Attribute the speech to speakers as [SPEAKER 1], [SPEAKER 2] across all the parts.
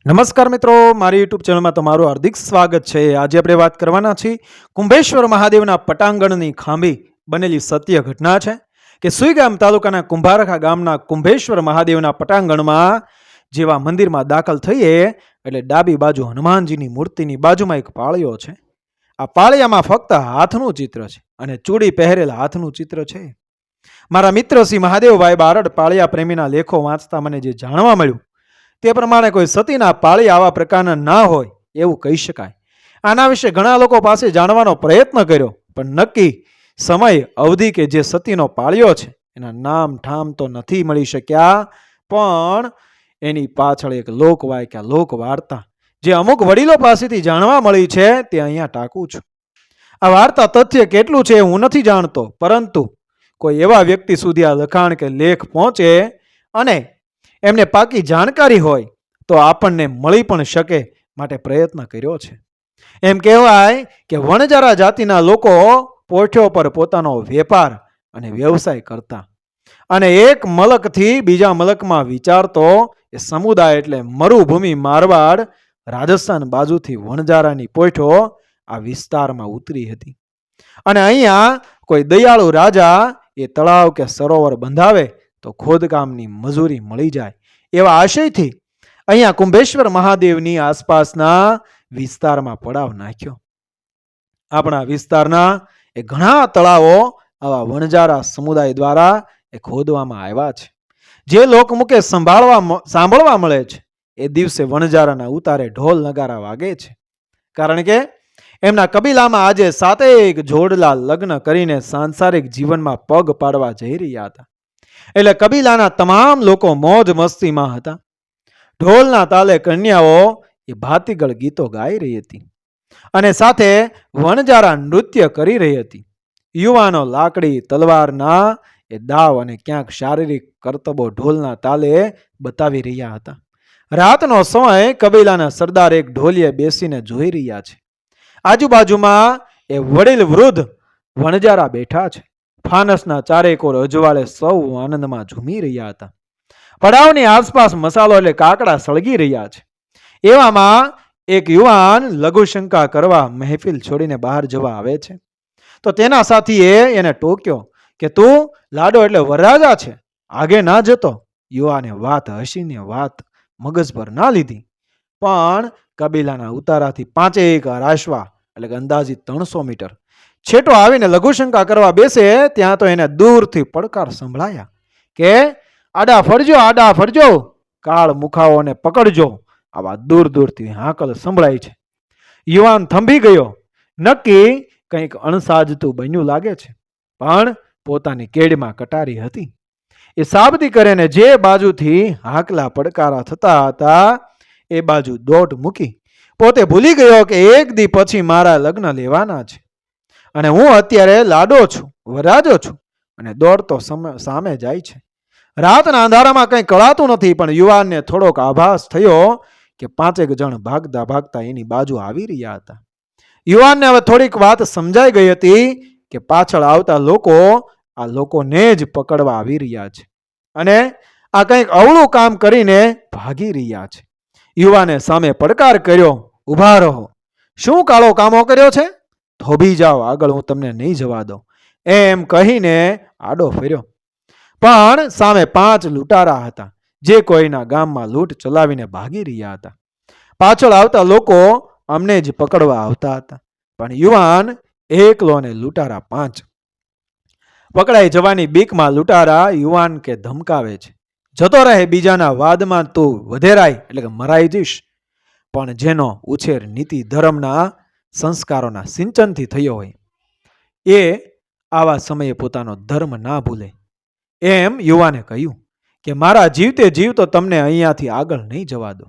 [SPEAKER 1] નમસ્કાર મિત્રો, મારી યુટ્યુબ ચેનલમાં તમારું હાર્દિક સ્વાગત છે. આજે આપણે વાત કરવાના છીએ કુંભેશ્વર મહાદેવના પટાંગણની ખાંભી બનેલી સત્ય ઘટના છે કે સુઈગામ તાલુકાના કુંભારખા ગામના કુંભેશ્વર મહાદેવના પટાંગણમાં જેવા મંદિરમાં દાખલ થઈએ એટલે ડાબી બાજુ હનુમાનજીની મૂર્તિની બાજુમાં એક પાળિયો છે. આ પાળિયામાં ફક્ત હાથનું ચિત્ર છે અને ચૂડી પહેરેલ હાથનું ચિત્ર છે. મારા મિત્ર શ્રી મહાદેવભાઈ બારડ પાળિયા પ્રેમીના લેખો વાંચતા મને જે જાણવા મળ્યું તે પ્રમાણે કોઈ સતીના પાળી આવા પ્રકારના ના હોય એવું કહી શકાય. આના વિશે ઘણા લોકો પાસે જાણવાનો પ્રયત્ન કર્યો, પણ નક્કી સમય અવધિ કે જે સતીનો પાળ્યો છે એના નામ ઠામ તો નથી મળી શક્યા. પણ એની પાછળ એક લોકવાયકા લોક વાર્તા જે અમુક વડીલો પાસેથી જાણવા મળી છે તે અહીંયા ટાંકું છું. આ વાર્તા તથ્ય કેટલું છે હું નથી જાણતો, પરંતુ કોઈ એવા વ્યક્તિ સુધી આ લખાણ કે લેખ પહોંચે અને એમને પાકી જાણકારી હોય તો આપણને મળી પણ શકે માટે પ્રયત્ન કર્યો છે. એમ કહેવાય કે વણજારા જાતિના લોકો પોઠ્યો પર પોતાનો વેપાર અને વ્યવસાય કરતા અને એક મલકથી બીજા મલકમાં વિચારતો એ સમુદાય એટલે મરુભૂમિ મારવાડ રાજસ્થાન બાજુથી વણજારાની પોઠો આ વિસ્તારમાં ઉતરી હતી. અને અહીંયા કોઈ દયાળુ રાજા એ તળાવ કે સરોવર બંધાવે તો ખોદકામની મજૂરી મળી જાય એવા આશયથી અહીંયા કુંભેશ્વર મહાદેવની આસપાસના વિસ્તારમાં પડાવ નાખ્યો. આપણા વિસ્તારના એ ઘણા તળાવો આવા વણજારા સમુદાય દ્વારા એ ખોદવામાં આવ્યા છે. જે લોકમુખે સાંભળવા મળે છે એ દિવસે વણજારાના ઉતારે ઢોલ નગારા વાગે છે, કારણ કે એમના કબીલામાં આજે 7 જોડલા લગ્ન કરીને સાંસારિક જીવનમાં પગ પાડવા જઈ રહ્યા હતા. એટલે કબીલાના તમામ લોકો મોજ મસ્તીમાં હતા. ઢોલના તાલે કન્યાઓ એ ભાતીગળ ગીતો ગાઈ રહી હતી અને સાથે વણજારા નૃત્ય કરી રહી હતી. યુવાનો લાકડી તલવારના એ દાવ અને ક્યાંક શારીરિક કરતબો ઢોલના તાલે બતાવી રહ્યા હતા. રાતનો સમય કબીલાના સરદાર એક ઢોલીએ બેસીને જોઈ રહ્યા છે. આજુબાજુમાં એ વડીલ વૃદ્ધ વણજારા બેઠા છે. ફાનસના ચારેકોર અજવાળે સૌ આનંદમાં ઝૂમી રહ્યા હતા. પડાવની આસપાસ મસાલો એટલે કાકડા સળગી રહ્યા છે. એવામાં એક યુવાન લઘુશંકા કરવા મહેફિલ છોડીને બહાર જવા આવે છે. તો તેના સાથીએ એને ટોક્યો કે તું લાડો એટલે વરરાજા છે, આગે ના જતો. યુવાને વાત હસીને વાત મગજ પર ના લીધી, પણ કબીલાના ઉતારાથી 5 રાશવા એટલે કે અંદાજિત 300 મીટર છેટો આવીને લઘુશંકા કરવા બેસે ત્યાં તો એને દૂરથી પડકાર સંભળાયા કે આડા ફરજો, કાળ મુખાઓને પકડજો. આવા દૂર દૂરથી હાકલ સંભળાય છે. યુવાન થંભી ગયો. નક્કી કંઈક અણસાજતું બન્યું લાગે છે, પણ પોતાની કેડમાં કટારી હતી. એ સાબતી કરીને જે બાજુથી હાકલા પડકારા થતા હતા એ બાજુ દોટ મૂકી પોતે ભૂલી ગયો કે એક દી પછી મારા લગ્ન લેવાના છે અને હું અત્યારે લાડો છું, વરરાજો છું અને દોડતો સામે જાય છે. રાતના અંધારામાં કંઈ કળાતું નથી, પણ યુવાનને થોડોક આભાસ થયો કે 5 જણ ભાગતા ભાગતા એની બાજુ આવી રહ્યા હતા. યુવાનને હવે થોડીક વાત સમજાઈ ગઈ હતી કે પાછળ આવતા લોકો આ લોકોને જ પકડવા આવી રહ્યા છે અને આ કંઈક અવળું કામ કરીને ભાગી રહ્યા છે. યુવાને સામે પડકાર કર્યો, ઊભા રહો, શું કાળો કામો કર્યો છે? થોભી જાઓ, આગળ હું તમને નહીં જવા દઉં. એમ કહીને આડો ફેર્યો. પણ સામે 5 લૂંટારા હતા જે કોઈના ગામમાં લૂંટ ચલાવીને ભાગી રહ્યા હતા. પાછળ આવતા લોકો અમને જ પકડવા આવતા હતા, પણ યુવાન એકલો ને લૂંટારા 5. પકડાઈ જવાની બીકમાં લૂંટારા યુવાન કે ધમકાવે છે, જતો રહે બીજાના વાદમાં તું વધેરાય એટલે કે મરાઈ જઈશ. પણ જેનો ઉછેર નીતિ ધર્મના સંસ્કારોના સિંચનથી થયો હોય એ આવા સમયે પોતાનો ધર્મ ના ભૂલે. એમ યુવાને કહ્યું કે મારા જીવતે જીવતો તમને અહીંયાથી આગળ નહીં જવા દો.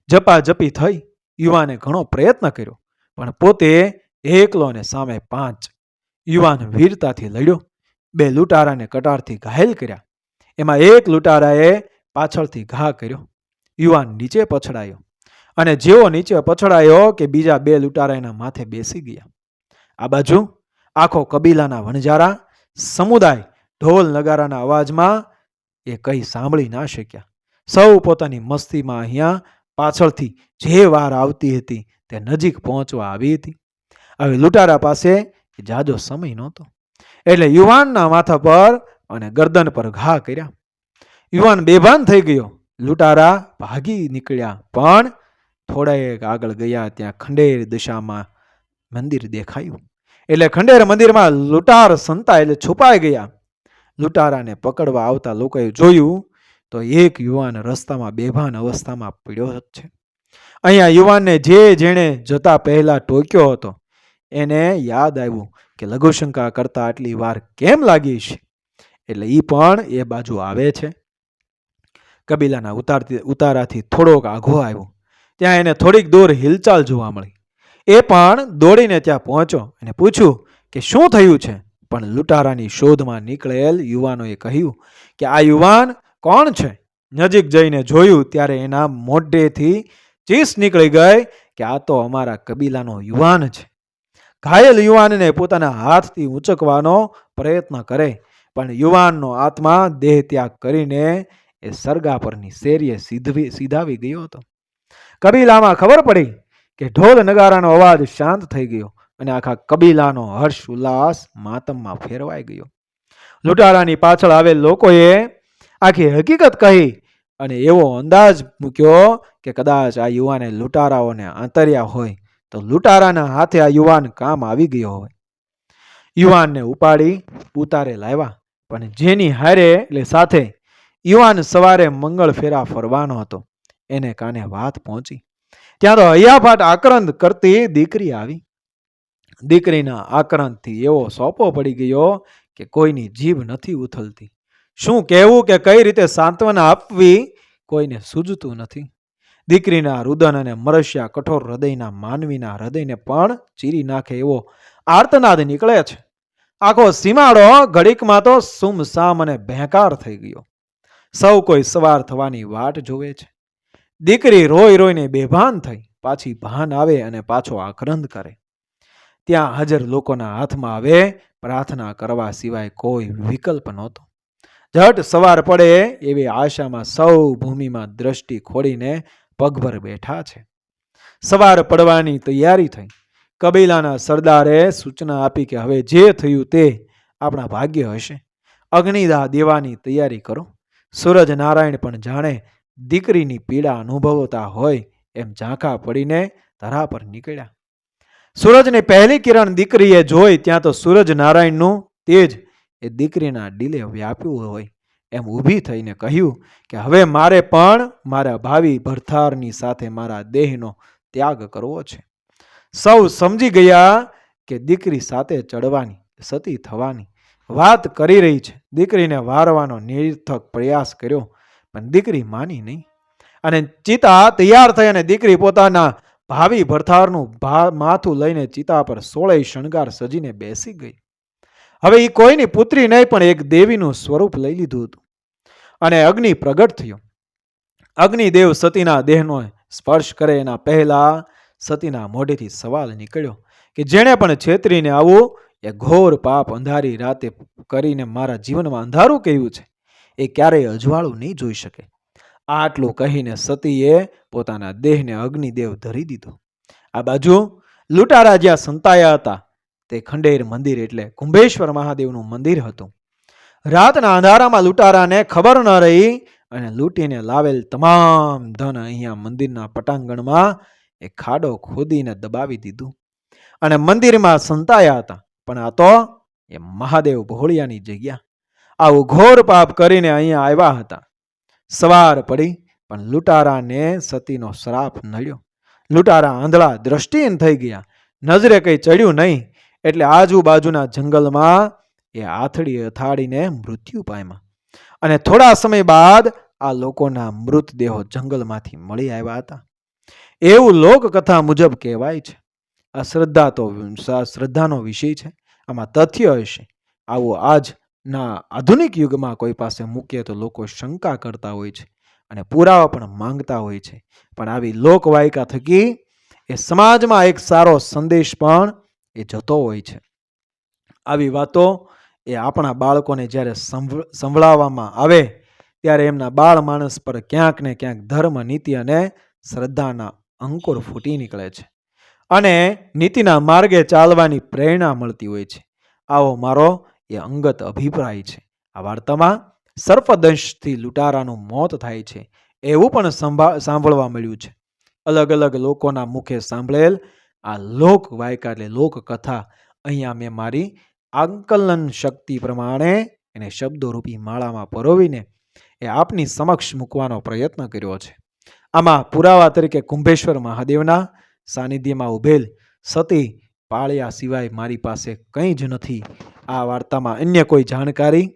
[SPEAKER 1] જપાજપી થઈ યુવાને ઘણો પ્રયત્ન કર્યો, પણ પોતે એકલો ને સામે 5. યુવાન વીરતાથી લડ્યો. 2 લૂંટારાને કટારથી ઘાયલ કર્યા. એમાં એક લૂંટારાએ પાછળથી ઘા કર્યો. યુવાન નીચે પછડાયો અને જેવો નીચે પછડાયો કે બીજા 2 લૂંટારા એના માથે બેસી ગયા. આ બાજુ આખો કબીલાના વણજારા સમુદાય ઢોલ નગારાના અવાજમાં એ કંઈ સાંભળી ના શક્યા. સૌ પોતાની મસ્તીમાં અહીંયા પાછળથી જે વાર આવતી હતી તે નજીક પહોંચવા આવી હતી. હવે લૂંટારા પાસે જાજો સમય નહોતો એટલે યુવાનના માથા પર અને ગરદન પર ઘા કર્યા. યુવાન બેભાન થઈ ગયો. લૂંટારા ભાગી નીકળ્યા, પણ થોડા આગળ ગયા ત્યાં ખંડેર દિશામાં મંદિર દેખાયું. એટલે ખંડેર મંદિરમાં લૂંટાર સંતા એટલે છુપાઈ ગયા. લૂંટારાને પકડવા આવતા લોકોએ જોયું તો એક યુવાન રસ્તામાં બેભાન અવસ્થામાં પડ્યો જ છે. અહીંયા યુવાનને જેણે જતા પહેલા ટોક્યો હતો એને યાદ આવ્યું કે લઘુશંકા કરતા આટલી વાર કેમ લાગી છે, એટલે એ પણ એ બાજુ આવે છે. કબીલાના ઉતારાથી થોડોક આઘો આવ્યો. ત્યાં એને થોડીક દૂર હિલચાલ જોવા મળી. એ પણ દોડીને ત્યાં પહોંચ્યો અને પૂછ્યું કે શું થયું છે. પણ લૂંટારાની શોધમાં નીકળેલ યુવાનોએ કહ્યું કે આ યુવાન કોણ છે. નજીક જઈને જોયું ત્યારે એના મોઢેથી ચીસ નીકળી ગઈ કે આ તો અમારા કબીલાનો યુવાન છે. ઘાયલ યુવાનને પોતાના હાથથી ઊંચકવાનો પ્રયત્ન કરે, પણ યુવાનનો આત્મા દેહ ત્યાગ કરીને એ સરગા પરની શેરીએ સીધાવી ગયો હતો. કબીલામાં ખબર પડી કે ઢોલ નગારાનો અવાજ શાંત થઈ ગયો અને આખા કબીલાનો હર્ષ ઉલ્લાસ માતમમાં ફેરવાઈ ગયો. લૂંટારાની પાછળ આવેલ લોકોએ આખી હકીકત કહી અને એવો અંદાજ મૂક્યો કે કદાચ આ યુવાને લૂંટારાઓને આંતર્યા હોય તો લૂંટારાના હાથે આ યુવાન કામ આવી ગયો હોય. યુવાનને ઉપાડી ઉતારે લાવ્યા, પણ જેની હારે એટલે સાથે યુવાન સવારે મંગળ ફેરા ફરવાનો હતો એને કાને વાત પહોંચી. ત્યાં તો હૈયાફાટ આક્રંદ કરતી દીકરી આવી. દીકરીના આક્રંદથી એવો સોપો પડી ગયો કે કોઈની જીભ નથી ઉથલતી. શું કહેવું કે કઈ રીતે સાંત્વના આપવી કોઈને સૂઝતું નથી. દીકરીના રુદન અને મરસ્યા કઠોર હૃદયના માનવીના હૃદયને પણ ચીરી નાખે એવો આર્તનાદ નીકળે છે. આખો સીમાડો ઘડીકમાં તો સુમસામ અને ભેંકાર થઈ ગયો. સૌ કોઈ સવાર થવાની વાટ જોવે છે. દીકરી રોઈ રોઈને બેભાન થઈ પાછી ભાન આવે અને પાછો આક્રંદ કરે. ત્યાં હાજર લોકોના હાથમાં હવે પ્રાર્થના કરવા સિવાય કોઈ વિકલ્પ નહોતો. ઝટ સવાર પડે એવી આશામાં સૌ ભૂમિમાં દ્રષ્ટિ ખોડીને પગભર બેઠા છે. સવાર પડવાની તૈયારી થઈ. કબીલાના સરદારે સૂચના આપી કે હવે જે થયું તે આપણા ભાગ્ય હશે. અગ્નિદાહ દેવાની તૈયારી કરો. સૂરજ નારાયણ પણ જાણે દીકરીની પીડા અનુભવતા હોય એમ ઝાંખા પડીને ધરા પર નીકળ્યા. સૂરજની પહેલી કિરણ દીકરીએ જોઈ ત્યાં તો સૂરજ નારાયણનું તેજ એ દીકરીના ડીલે વ્યાપ્યું હોય એમ ઊભી થઈને કહ્યું કે હવે મારે પણ મારા ભાવિ ભરથારની સાથે મારા દેહનો ત્યાગ કરવો છે. સૌ સમજી ગયા કે દીકરી સાથે ચડવાની સતી થવાની વાત કરી રહી છે. દીકરીને વારવાનો નિરર્થક પ્રયાસ કર્યો, પણ દીકરી માની નહીં અને ચિતા તૈયાર થઈ અને દીકરી પોતાના ભાવિ ભરથારનું માથું લઈને ચિતા પર 16 શણગાર સજીને બેસી ગઈ. હવે એ કોઈની પુત્રી નહીં પણ એક દેવીનું સ્વરૂપ લઈ લીધું હતું અને અગ્નિ પ્રગટ થયો. અગ્નિદેવ સતીના દેહનો સ્પર્શ કરે એના પહેલા સતીના મોઢેથી સવાલ નીકળ્યો કે જેણે પણ છેતરીને આવું એ ઘોર પાપ અંધારી રાતે કરીને મારા જીવનમાં અંધારું કહ્યું છે એ ક્યારેય અજવાળું નહીં જોઈ શકે. આટલું કહીને સતીએ પોતાના દેહને અગ્નિદેવ ધરી દીધો. આ બાજુ લૂંટારા જ્યાં સંતાયા હતા તે ખંડેર મંદિર એટલે કુંભેશ્વર મહાદેવનું મંદિર હતું. રાતના અંધારામાં લૂંટારાને ખબર ન રહી અને લૂંટીને લાવેલ તમામ ધન અહીંયા મંદિરના પટાંગણમાં એ ખાડો ખોદીને દબાવી દીધું અને મંદિરમાં સંતાયા હતા. પણ આ તો એ મહાદેવ ભોળિયાની જગ્યા. આવું ઘોર પાપ કરીને અહીંયા આવ્યા હતા. સવાર પડી પણ લૂંટારાને સતીનો શ્રાપ નડ્યો. લૂંટારા આંધળા દ્રષ્ટિહીન થઈ ગયા. નજરે કંઈ ચડ્યું નહીં એટલે આજુબાજુના જંગલમાં એ આથડી અથાડીને મૃત્યુ પામ્યા. અને થોડા સમય બાદ આ લોકોના મૃતદેહો જંગલમાંથી મળી આવ્યા હતા. એવું લોકકથા મુજબ કહેવાય છે. આ શ્રદ્ધા તો શ્રદ્ધાનો વિષય છે, આમાં તથ્ય હશે. આવું આજના આધુનિક યુગમાં કોઈ પાસે મૂકીએ તો લોકો શંકા કરતા હોય છે અને પુરાવા પણ માંગતા હોય છે. પણ આવી લોકવાયકા થકી એ સમાજમાં એક સારો સંદેશ પણ એ જતો હોય છે. આવી વાતો એ આપણા બાળકોને જ્યારે સંભળાવવામાં આવે ત્યારે એમના બાળ માણસ પર ક્યાંક ને ક્યાંક ધર્મ, નીતિ અને શ્રદ્ધાના અંકુર ફૂટી નીકળે છે અને નીતિના માર્ગે ચાલવાની પ્રેરણા મળતી હોય છે. આવો મારો એ અંગત અભિપ્રાય છે. આ વાર્તામાં સર્પદંશથી લૂંટારાનું મોત થાય છે એવું પણ સાંભળવા મળ્યું છે. અલગ અલગ લોકોના મુખે સાંભળેલ આ લોક વાયકા એટલે લોકકથા અહીંયા મેં મારી આકલન શક્તિ પ્રમાણે એને શબ્દોરૂપી માળામાં પરોવીને એ આપની સમક્ષ મૂકવાનો પ્રયત્ન કર્યો છે. આમાં પુરાવા તરીકે કુંભેશ્વર મહાદેવના સાનિધ્યમાં ઉભેલ સતી પાળ્યા સિવાય મારી પાસે કંઈ જ નથી. આ વાર્તામાં અન્ય કોઈ જાણકારી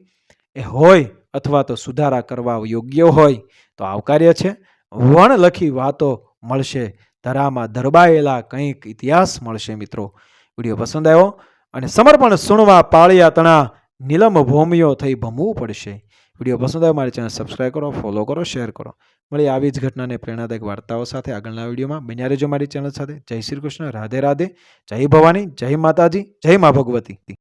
[SPEAKER 1] એ હોય અથવા તો સુધારા કરવા યોગ્ય હોય તો આવકાર્ય છે. વણલખી વાતો મળશે, ધરામાં ધરબાયેલા કંઈક ઇતિહાસ મળશે. મિત્રો, વિડીયો પસંદ આવ્યો અને સમર્પણ સુણવા પાળિયા તણા નીલમ ભૂમિયો થઈ ભમવું પડશે. વિડીયો પસંદ આવ્યો મારી ચેનલ સબસ્ક્રાઈબ કરો, ફોલો કરો, શેર કરો. મળી આવી જ ઘટનાને પ્રેરણાદાયક વાર્તાઓ સાથે આગળના વિડીયોમાં. બન્યા રહેજો મારી ચેનલ સાથે. જય શ્રી કૃષ્ણ, રાધે રાધે, જય ભવાની, જય માતાજી, જય મા ભગવતી.